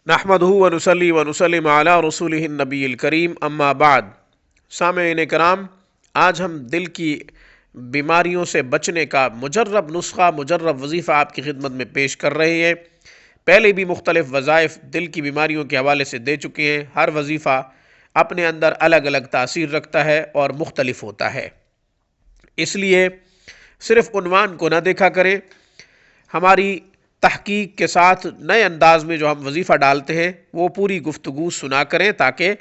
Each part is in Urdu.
نحمدہ ونصلی ونسلم علی رسولہ النبی الکریم اما بعد۔ سامعین کرام، آج ہم دل کی بیماریوں سے بچنے کا مجرب نسخہ، مجرب وظیفہ آپ کی خدمت میں پیش کر رہے ہیں۔ پہلے بھی مختلف وظائف دل کی بیماریوں کے حوالے سے دے چکے ہیں۔ ہر وظیفہ اپنے اندر الگ الگ تاثیر رکھتا ہے اور مختلف ہوتا ہے، اس لیے صرف عنوان کو نہ دیکھا کریں۔ ہماری تحقیق کے ساتھ نئے انداز میں جو ہم وظیفہ ڈالتے ہیں وہ پوری گفتگو سنا کریں تاکہ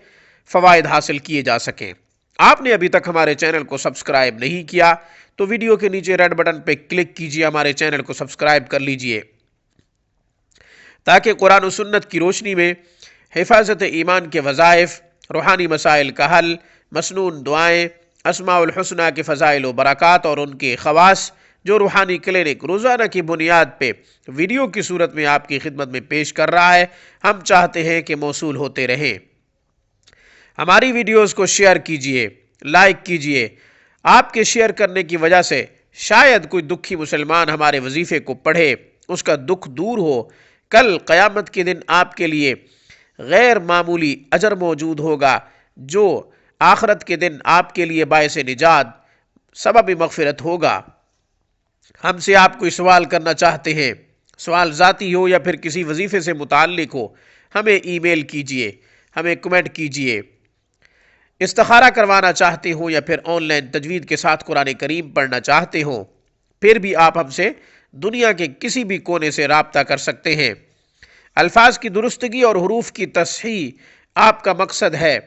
فوائد حاصل کیے جا سکیں۔ آپ نے ابھی تک ہمارے چینل کو سبسکرائب نہیں کیا تو ویڈیو کے نیچے ریڈ بٹن پہ کلک کیجئے، ہمارے چینل کو سبسکرائب کر لیجئے تاکہ قرآن و سنت کی روشنی میں حفاظت ایمان کے وظائف، روحانی مسائل کا حل، مسنون دعائیں، اسماء الحسنہ کے فضائل و برکات اور ان کے خواص جو روحانی کلینک روزانہ کی بنیاد پہ ویڈیو کی صورت میں آپ کی خدمت میں پیش کر رہا ہے، ہم چاہتے ہیں کہ موصول ہوتے رہیں۔ ہماری ویڈیوز کو شیئر کیجئے، لائک کیجئے۔ آپ کے شیئر کرنے کی وجہ سے شاید کوئی دکھی مسلمان ہمارے وظیفے کو پڑھے، اس کا دکھ دور ہو۔ کل قیامت کے دن آپ کے لیے غیر معمولی اجر موجود ہوگا جو آخرت کے دن آپ کے لیے باعث نجات، سبب مغفرت ہوگا۔ ہم سے آپ کوئی سوال کرنا چاہتے ہیں، سوال ذاتی ہو یا پھر کسی وظیفے سے متعلق ہو، ہمیں ای میل کیجئے، ہمیں کمنٹ کیجئے۔ استخارہ کروانا چاہتے ہوں یا پھر آن لائن تجوید کے ساتھ قرآن کریم پڑھنا چاہتے ہوں، پھر بھی آپ ہم سے دنیا کے کسی بھی کونے سے رابطہ کر سکتے ہیں۔ الفاظ کی درستگی اور حروف کی تصحیح آپ کا مقصد ہے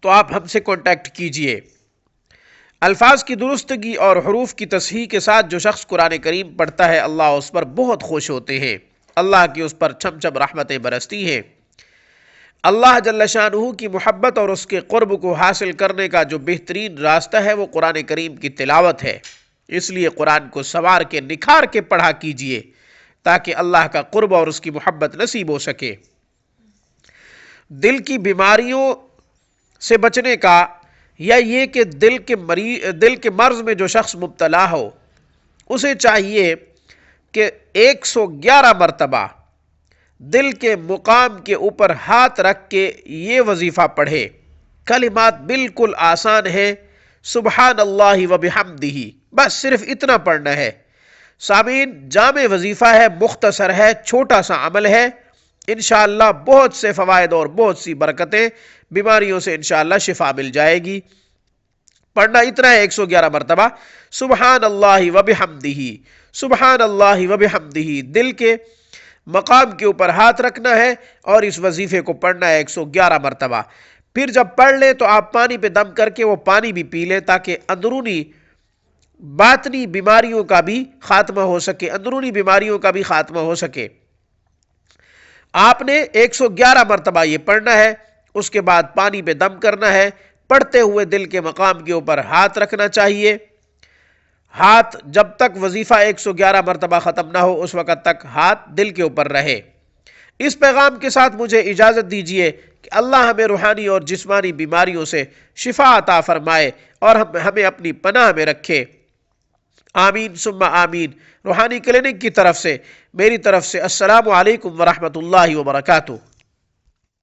تو آپ ہم سے کانٹیکٹ کیجئے۔ الفاظ کی درستگی اور حروف کی تصحیح کے ساتھ جو شخص قرآن کریم پڑھتا ہے، اللہ اس پر بہت خوش ہوتے ہیں، اللہ کی اس پر چھم چھم رحمتیں برستی ہیں۔ اللہ جل شانہ کی محبت اور اس کے قرب کو حاصل کرنے کا جو بہترین راستہ ہے وہ قرآن کریم کی تلاوت ہے، اس لیے قرآن کو سوار کے نکھار کے پڑھا کیجئے تاکہ اللہ کا قرب اور اس کی محبت نصیب ہو سکے۔ دل کی بیماریوں سے بچنے کا یا یہ کہ دل کے مرض میں جو شخص مبتلا ہو، اسے چاہیے کہ 111 مرتبہ دل کے مقام کے اوپر ہاتھ رکھ کے یہ وظیفہ پڑھے۔ کلمات بالکل آسان ہے، سبحان اللہ و بحمدہ، بس صرف اتنا پڑھنا ہے۔ سامعین، جامع وظیفہ ہے، مختصر ہے، چھوٹا سا عمل ہے، انشاءاللہ بہت سے فوائد اور بہت سی برکتیں، بیماریوں سے انشاءاللہ شفا مل جائے گی۔ پڑھنا اتنا ہے، 111 مرتبہ سبحان اللہ و بحمدہ، سبحان اللہ و بحمدہ، دل کے مقام کے اوپر ہاتھ رکھنا ہے اور اس وظیفے کو پڑھنا ہے 111 مرتبہ۔ پھر جب پڑھ لیں تو آپ پانی پہ دم کر کے وہ پانی بھی پی لیں تاکہ اندرونی باطنی بیماریوں کا بھی خاتمہ ہو سکے، اندرونی بیماریوں کا بھی خاتمہ ہو سکے۔ آپ نے 111 مرتبہ یہ پڑھنا ہے، اس کے بعد پانی پہ دم کرنا ہے، پڑھتے ہوئے دل کے مقام کے اوپر ہاتھ رکھنا چاہیے۔ ہاتھ جب تک وظیفہ 111 مرتبہ ختم نہ ہو اس وقت تک ہاتھ دل کے اوپر رہے۔ اس پیغام کے ساتھ مجھے اجازت دیجیے کہ اللہ ہمیں روحانی اور جسمانی بیماریوں سے شفا عطا فرمائے اور ہمیں اپنی پناہ میں رکھے۔ آمین ثم آمین۔ روحانی کلینک کی طرف سے، میری طرف سے، السلام علیکم ورحمۃ اللہ وبرکاتہ۔